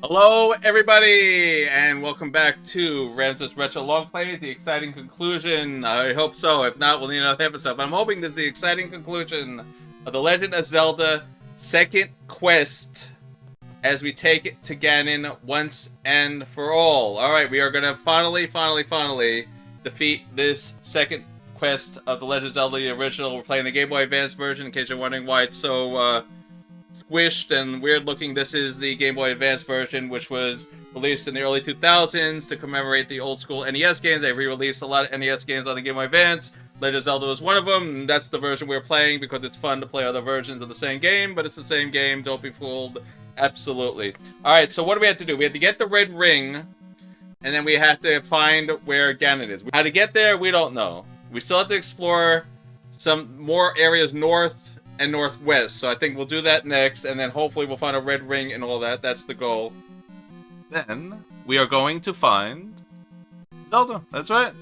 Hello, everybody, and welcome back to Ramsis Retro Longplay, the exciting conclusion. I hope so. If not, we'll need another episode. But I'm hoping this is the exciting conclusion of the Legend of Zelda second quest as we take it to Ganon once and for all. Alright, we are going to finally defeat this second quest of the Legend of Zelda, the original. We're playing the Game Boy Advance version, in case you're wondering why it's so, squished and weird looking. This is the Game Boy Advance version, which was released in the early 2000s to commemorate the old school NES games. They re-released a lot of NES games on the Game Boy Advance. Legend of Zelda was one of them, and that's the version we're playing because it's fun to play other versions of the same game, but it's the same game, don't be fooled. Absolutely. Alright, so what do we have to do? We have to get the red ring, and then we have to find where Ganon is. How to get there, we don't know. We still have to explore some more areas north and northwest, so I think we'll do that next, and then hopefully we'll find a red ring and all that. That's the goal. Then we are going to find Zelda. That's right.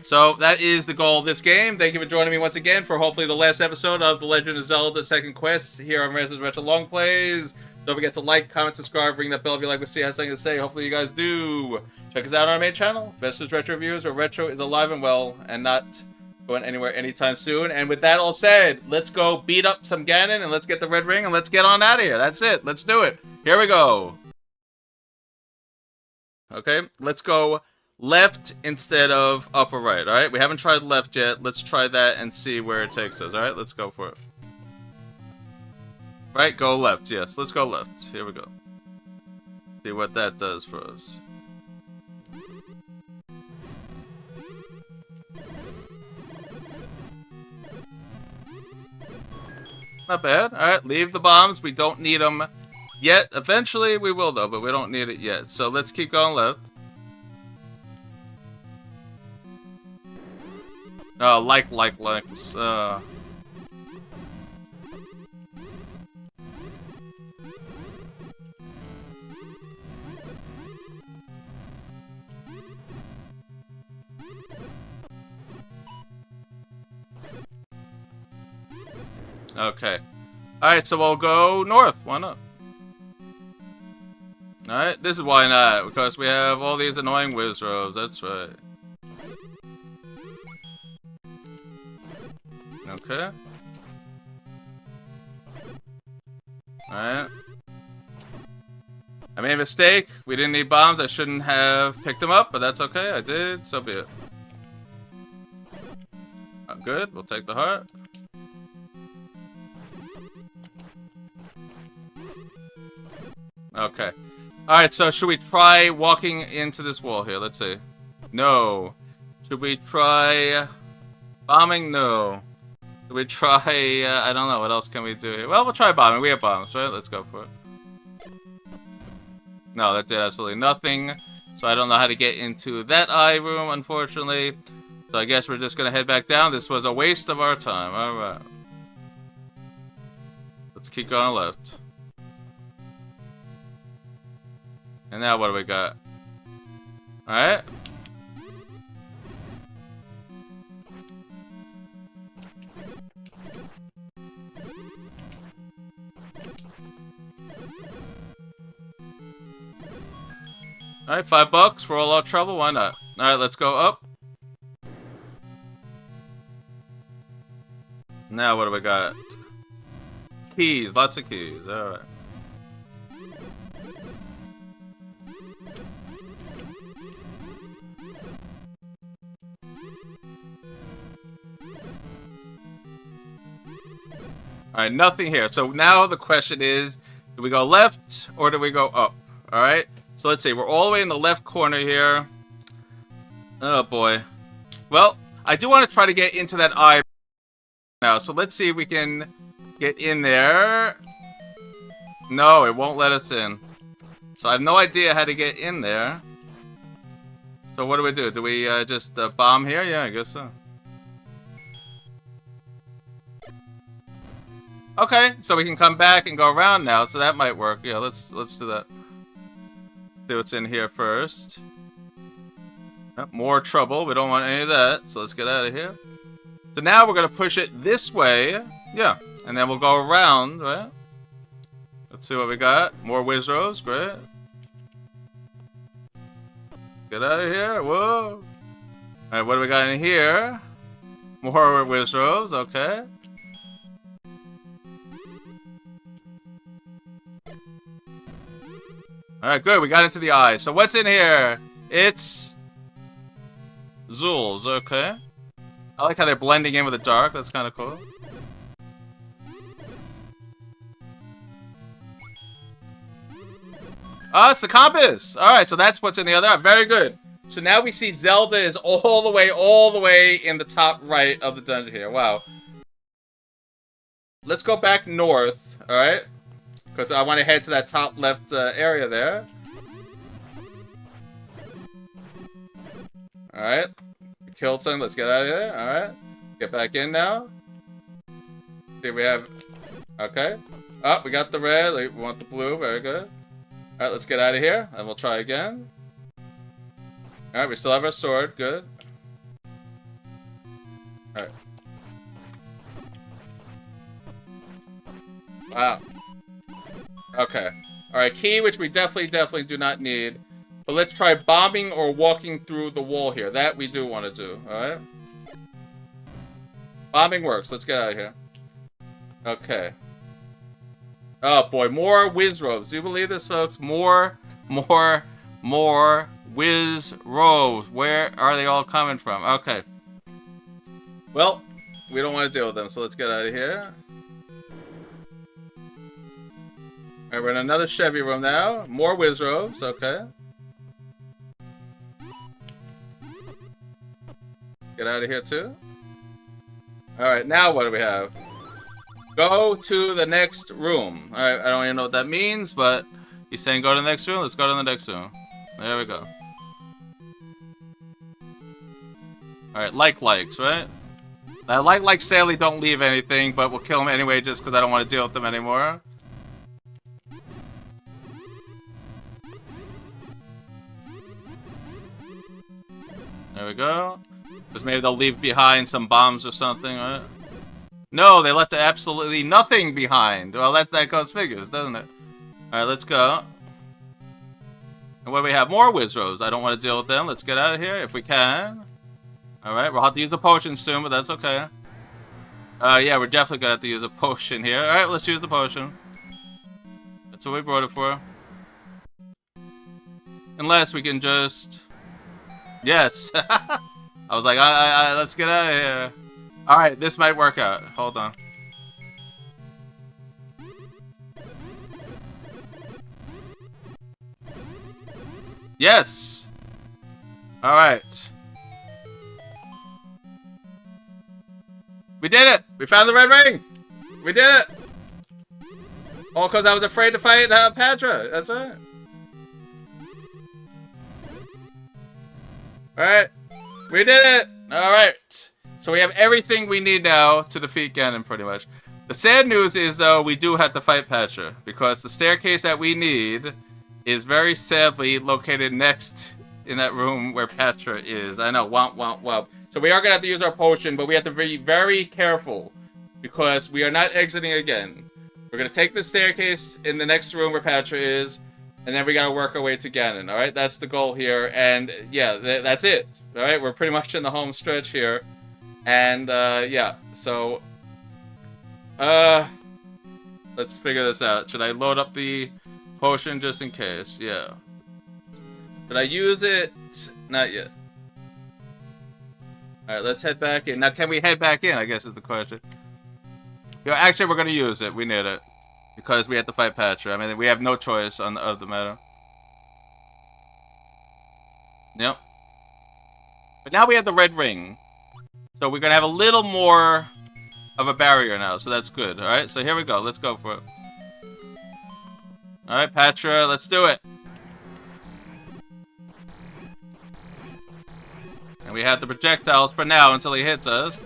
So that is the goal of this game. Thank you for joining me once again for hopefully the last episode of The Legend of Zelda Second Quest here on Vespors Retro Longplays. Don't forget to like, comment, subscribe, ring that bell if you like to see I have something to say. Hopefully you guys do. Check us out on our main channel, Vespors Retro Reviews, where retro is alive and well and not going anywhere anytime soon. And with that all said, let's go beat up some Ganon and let's get the red ring and let's get on out of here. That's it. Let's do it. Here we go. Okay, let's go left instead of up or right. Alright, we haven't tried left yet. Let's try that and see where it takes us. Alright, let's go for it. Right, go left. Yes, let's go left. Here we go. See what that does for us. Not bad. Alright, leave the bombs. We don't need them yet. Eventually we will though, but we don't need it yet. So let's keep going left. Oh, likes. Okay. Alright, so we'll go north. Why not? Alright, this is why not. Because we have all these annoying Wizards. That's right. Okay. Alright. I made a mistake. We didn't need bombs. I shouldn't have picked them up, but that's okay. I did. So be it. Good. We'll take the heart. Okay. Alright, so should we try walking into this wall here? Let's see. No. Should we try bombing? No. Should we try, I don't know, what else can we do here? Well, we'll try bombing. We have bombs, right? Let's go for it. No, that did absolutely nothing. So I don't know how to get into that eye room, unfortunately. So I guess we're just gonna head back down. This was a waste of our time. Alright. Let's keep going left. And now what do we got? Alright. Alright, $5 for all our trouble, why not? Alright, let's go up. Now what do we got? Keys, lots of keys, alright. Alright, nothing here. So now the question is, do we go left or do we go up? Alright, so let's see. We're all the way in the left corner here. Oh boy. Well, I do want to try to get into that eye now. So let's see if we can get in there. No, it won't let us in. So I have no idea how to get in there. So what do? Do we just bomb here? Yeah, I guess so. Okay, so we can come back and go around now, so that might work. Yeah, let's do that. See what's in here first. Yep, more trouble. We don't want any of that, so let's get out of here. So now we're gonna push it this way. Yeah, and then we'll go around, right? Let's see what we got. More Wizards, great. Get out of here. Whoa. Alright, what do we got in here? More Wizards, okay. Alright, good. We got into the eye. So what's in here? It's Zul's, okay. I like how they're blending in with the dark. That's kind of cool. Oh, it's the compass! Alright, so that's what's in the other. Very good. So now we see Zelda is all the way in the top right of the dungeon here. Wow. Let's go back north, alright? Because I want to head to that top left area there. Alright. We killed some. Let's get out of here. Alright. Get back in now. See if we have... Okay. Oh, we got the red. We want the blue. Very good. Alright, let's get out of here. And we'll try again. Alright, we still have our sword. Good. Alright. Wow. Okay. Alright, key, which we definitely do not need. But let's try bombing or walking through the wall here. That we do want to do. Alright? Bombing works. Let's get out of here. Okay. Oh boy, more whiz robes. Do you believe this, folks? More whiz robes. Where are they all coming from? Okay. Well, we don't want to deal with them, so let's get out of here. Alright, we're in another Chevy room now. More whiz robes, okay. Get out of here too. Alright, now what do we have? Go to the next room. Alright, I don't even know what that means, but he's saying go to the next room. Let's go to the next room. There we go. Alright, likes, right? Now, like Sally don't leave anything, but we'll kill him anyway just because I don't want to deal with them anymore. There we go. Because maybe they'll leave behind some bombs or something, right? No, they left absolutely nothing behind. Well, that goes figures, doesn't it? Alright, let's go. And what do we have? More Wizards. I don't want to deal with them. Let's get out of here if we can. Alright, we'll have to use a potion soon, but that's okay. Yeah, we're definitely gonna have to use a potion here. Alright, let's use the potion. That's what we brought it for. Unless we can just... Yes. I was like, let's get out of here. Alright, this might work out. Hold on. Yes! Alright. We did it! We found the red ring! We did it! All because I was afraid to fight Padra. That's right. Alright. We did it! Alright. So we have everything we need now to defeat Ganon, pretty much. The sad news is, though, we do have to fight Patra, because the staircase that we need is very sadly located next in that room where Patra is. I know, womp, womp, womp. So we are going to have to use our potion, but we have to be very careful, because we are not exiting again. We're going to take the staircase in the next room where Patra is, and then we got to work our way to Ganon, alright? That's the goal here, and yeah, that's it. Alright, we're pretty much in the home stretch here. And, yeah, so, let's figure this out. Should I load up the potion just in case? Yeah. Did I use it? Not yet. Alright, let's head back in. Now, can we head back in, I guess is the question. Yeah, actually, we're gonna use it. We need it. Because we have to fight Patra. I mean, we have no choice on the matter. Yep. But now we have the red ring. So we're going to have a little more of a barrier now, so that's good. Alright, so here we go. Let's go for it. Alright, Patra, let's do it. And we have the projectiles for now until he hits us.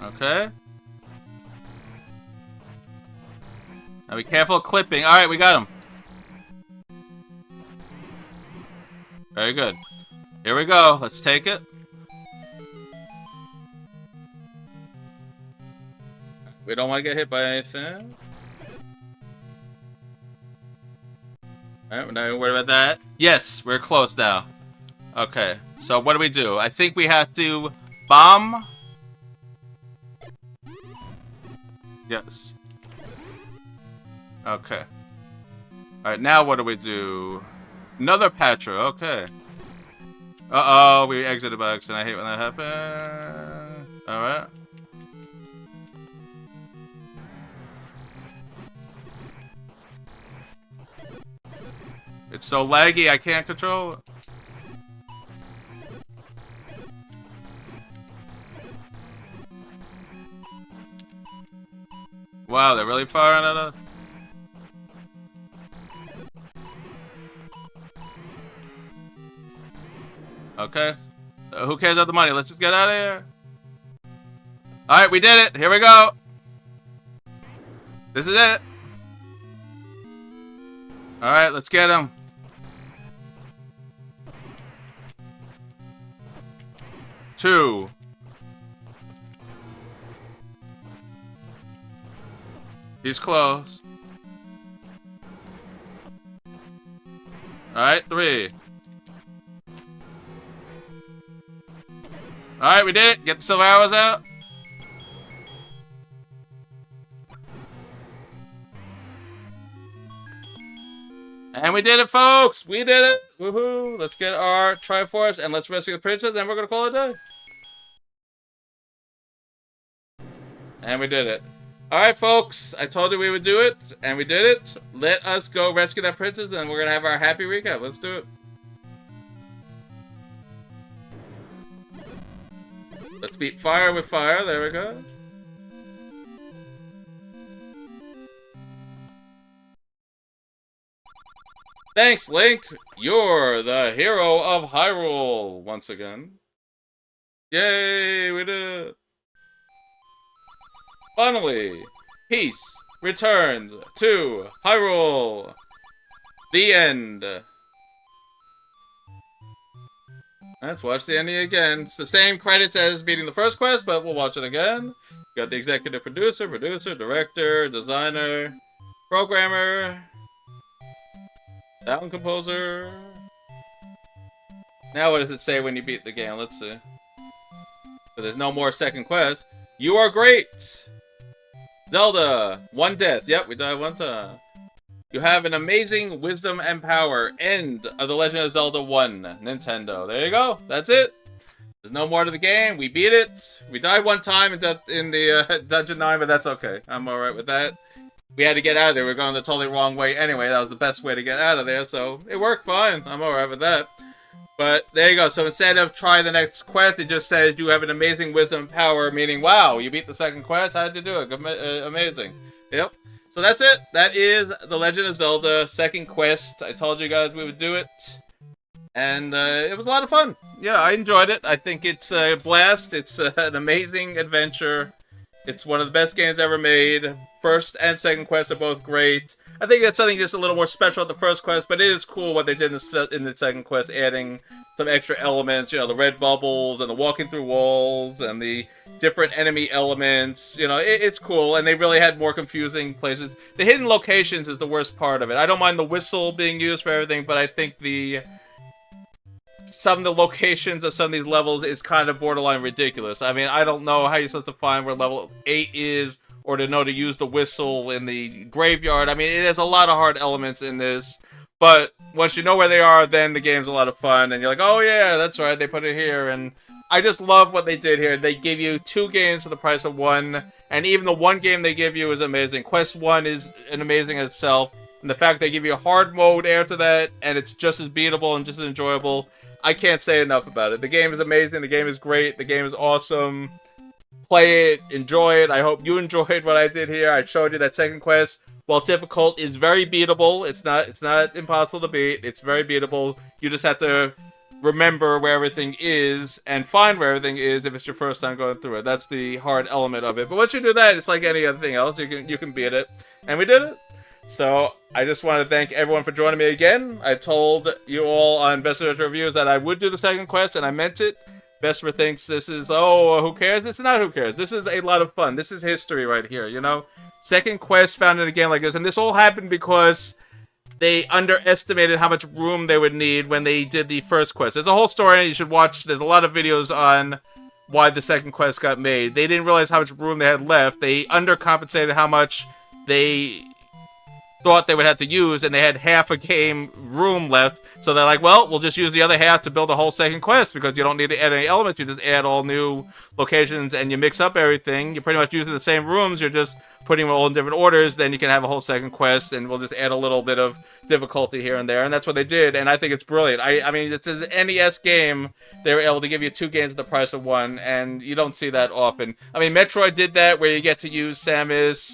Okay. Now be careful of clipping. Alright, we got him. Very good. Here we go. Let's take it. We don't want to get hit by anything. Alright, we're not even worried about that. Yes, we're close now. Okay, so what do? I think we have to bomb. Yes. Okay. Alright, now what do? Another Patra, okay. Uh-oh, we exited by accident. I hate when that happens. Alright. It's so laggy, I can't control it. Wow, they're really firing at us. Okay. Who cares about the money? Let's just get out of here. Alright, we did it. Here we go. This is it. Alright, let's get him. Two. He's close. Alright, 3. Alright, we did it. Get the silver arrows out. And we did it, folks! We did it! Woohoo! Let's get our Triforce and let's rescue the princess, then we're gonna call it a day. And we did it. Alright, folks. I told you we would do it, and we did it. Let us go rescue that princess, and we're gonna have our happy recap. Let's do it. Let's beat fire with fire. There we go. Thanks, Link. You're the hero of Hyrule once again. Yay, we did it. Finally, peace returned to Hyrule. The end. Let's watch the ending again. It's the same credits as beating the first quest, but we'll watch it again. Got the executive producer, director, designer, programmer, sound composer. Now what does it say when you beat the game? Let's see. But there's no more second quest. You are great! Zelda! 1 death. Yep, we died 1 time. You have an amazing wisdom and power. End of The Legend of Zelda 1. Nintendo. There you go. That's it. There's no more to the game. We beat it. We died 1 time in the Dungeon 9, but that's okay. I'm alright with that. We had to get out of there. We were going the totally wrong way anyway. That was the best way to get out of there, so it worked fine. I'm alright with that. But there you go. So instead of try the next quest, it just says you have an amazing wisdom and power, meaning, wow, you beat the second quest. How did you do it? Amazing. Yep. So that's it. That is The Legend of Zelda second quest. I told you guys we would do it. And it was a lot of fun. Yeah, I enjoyed it. I think it's a blast. It's an amazing adventure. It's one of the best games ever made. First and second quest are both great. I think that's something just a little more special at the first quest, but it is cool what they did in the second quest, adding some extra elements, you know, the red bubbles and the walking through walls and the different enemy elements. You know, it's cool, and they really had more confusing places. The hidden locations is the worst part of it. I don't mind the whistle being used for everything, but I think some of the locations of some of these levels is kind of borderline ridiculous. I mean, I don't know how you're supposed to find where level 8 is, or to know to use the whistle in the graveyard. I mean, it has a lot of hard elements in this, but once you know where they are, then the game's a lot of fun, and you're like, oh yeah, that's right, they put it here, and I just love what they did here. They give you 2 games for the price of 1, and even the 1 game they give you is amazing. Quest 1 is an amazing in itself, and the fact they give you a hard mode after that, and it's just as beatable and just as enjoyable, I can't say enough about it. The game is amazing, the game is great, the game is awesome. Play it, enjoy it. I hope you enjoyed what I did here. I showed you that second quest, while difficult, is very beatable. It's not impossible to beat. It's very beatable. You just have to remember where everything is and find where everything is if it's your first time going through it. That's the hard element of it. But once you do that, it's like any other thing else. You can beat it. And we did it. So I just want to thank everyone for joining me again. I told you all on Vespors Retro Reviews that I would do the second quest, and I meant it. Vesper thinks this is, oh, who cares? This is not who cares. This is a lot of fun. This is history right here, you know? Second quest found in a game like this, and this all happened because they underestimated how much room they would need when they did the first quest. There's a whole story you should watch. There's a lot of videos on why the second quest got made. They didn't realize how much room they had left. They undercompensated how much they thought they would have to use, and they had half a game room left. So they're like, well, we'll just use the other half to build a whole second quest, because you don't need to add any elements. You just add all new locations and you mix up everything. You're pretty much using the same rooms. You're just putting them all in different orders. Then you can have a whole second quest, and we'll just add a little bit of difficulty here and there. And that's what they did, and I think it's brilliant. I mean, it's an NES game. They were able to give you 2 games at the price of 1, and you don't see that often. I mean, Metroid did that, where you get to use Samus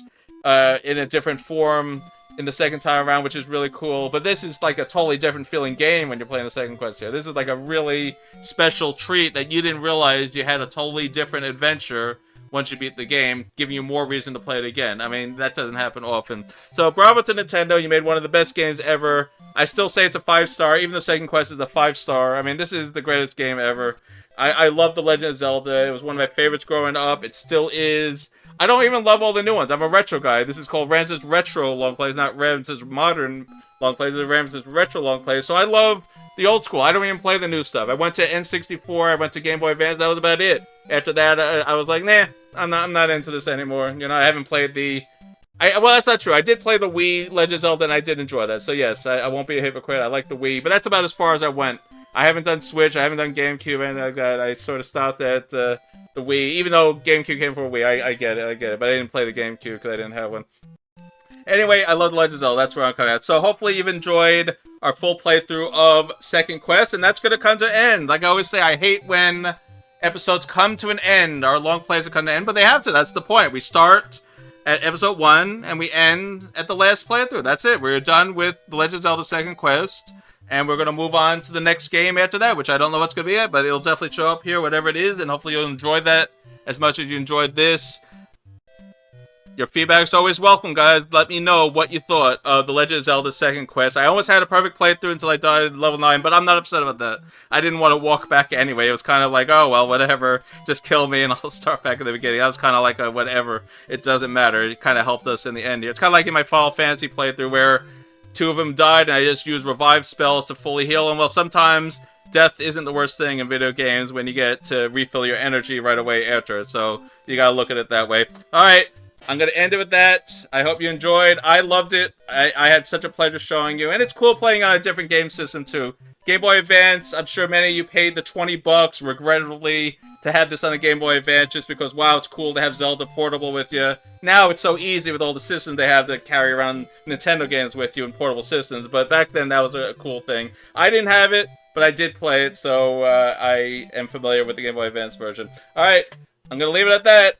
in a different form in the second time around, which is really cool. But this is like a totally different feeling game when you're playing the second quest here. This is like a really special treat that you didn't realize you had a totally different adventure once you beat the game, giving you more reason to play it again. I mean, that doesn't happen often. So bravo to Nintendo. You made one of the best games ever. I still say it's a 5-star. Even the second quest is a 5-star. I mean, this is the greatest game ever. I love The Legend of Zelda. It was one of my favorites growing up. It still is. I don't even love all the new ones. I'm a retro guy. This is called Ramsis Retro Longplay, not Ramsis Modern Longplay. This is Ramsis Retro Longplay. So I love the old school. I don't even play the new stuff. I went to N64. I went to Game Boy Advance. That was about it. After that, I was like, nah, I'm not into this anymore. You know, I haven't played the... well, that's not true. I did play the Wii Legend of Zelda, and I did enjoy that. So yes, I won't be a hypocrite. I like the Wii, but that's about as far as I went. I haven't done Switch. I haven't done GameCube, anything like that. I sort of stopped at the Wii, even though GameCube came for Wii. I get it, but I didn't play the GameCube because I didn't have one. Anyway, I love The Legend of Zelda. That's where I'm coming at. So hopefully you've enjoyed our full playthrough of Second Quest, and that's going to come to an end. Like I always say, I hate when episodes come to an end. Our long plays will come to an end, but they have to. That's the point. We start at episode 1, and we end at the last playthrough. That's it. We're done with The Legend of Zelda Second Quest. And we're going to move on to the next game after that, which I don't know what's going to be yet, but it'll definitely show up here, whatever it is, and hopefully you'll enjoy that as much as you enjoyed this. Your feedback's always welcome, guys. Let me know what you thought of The Legend of Zelda Second Quest. I almost had a perfect playthrough until I died at level 9, but I'm not upset about that. I didn't want to walk back anyway. It was kind of like, oh, well, whatever. Just kill me and I'll start back at the beginning. I was kind of like, whatever. It doesn't matter. It kind of helped us in the end here. It's kind of like in my Final Fantasy playthrough where 2 of them died, and I just used revive spells to fully heal them. Well, sometimes death isn't the worst thing in video games when you get to refill your energy right away after. So you gotta look at it that way. Alright, I'm gonna end it with that. I hope you enjoyed. I loved it. I had such a pleasure showing you, and it's cool playing on a different game system too. Game Boy Advance, I'm sure many of you paid the $20, regrettably, to have this on the Game Boy Advance just because, wow, it's cool to have Zelda portable with you. Now it's so easy with all the systems they have to carry around Nintendo games with you in portable systems, but back then that was a cool thing. I didn't have it, but I did play it, so I am familiar with the Game Boy Advance version. Alright, I'm going to leave it at that.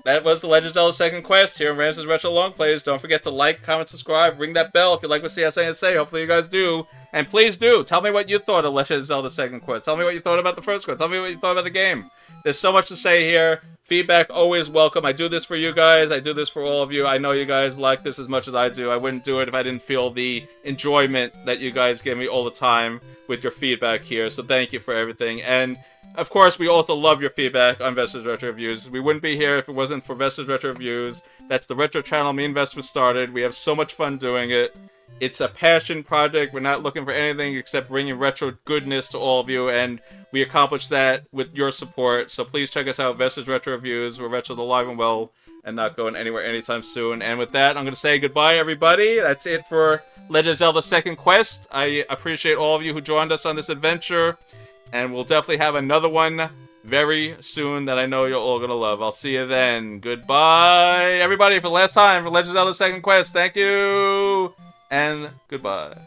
That was The Legend of Zelda Second Quest here in Ramsis Retro Longplays. Don't forget to like, comment, subscribe, ring that bell if you like what CS has to say. Hopefully you guys do. And please do. Tell me what you thought of Legend of Zelda Second Quest. Tell me what you thought about the first quest. Tell me what you thought about the game. There's so much to say here. Feedback always welcome. I do this for you guys. I do this for all of you. I know you guys like this as much as I do. I wouldn't do it if I didn't feel the enjoyment that you guys give me all the time with your feedback here. So thank you for everything. And of course, we also love your feedback on Vespors Retro Reviews. We wouldn't be here if it wasn't for Vespors Retro Reviews. That's the retro channel me and Vespors started. We have so much fun doing it. It's a passion project. We're not looking for anything except bringing retro goodness to all of you, and we accomplish that with your support. So please check us out, Vespors Retro Reviews. We're retro alive and well, and not going anywhere anytime soon. And with that, I'm going to say goodbye, everybody. That's it for Legend of Zelda Second Quest. I appreciate all of you who joined us on this adventure, and we'll definitely have another one very soon that I know you're all going to love. I'll see you then. Goodbye, everybody, for the last time for Legend of Zelda Second Quest. Thank you, and goodbye.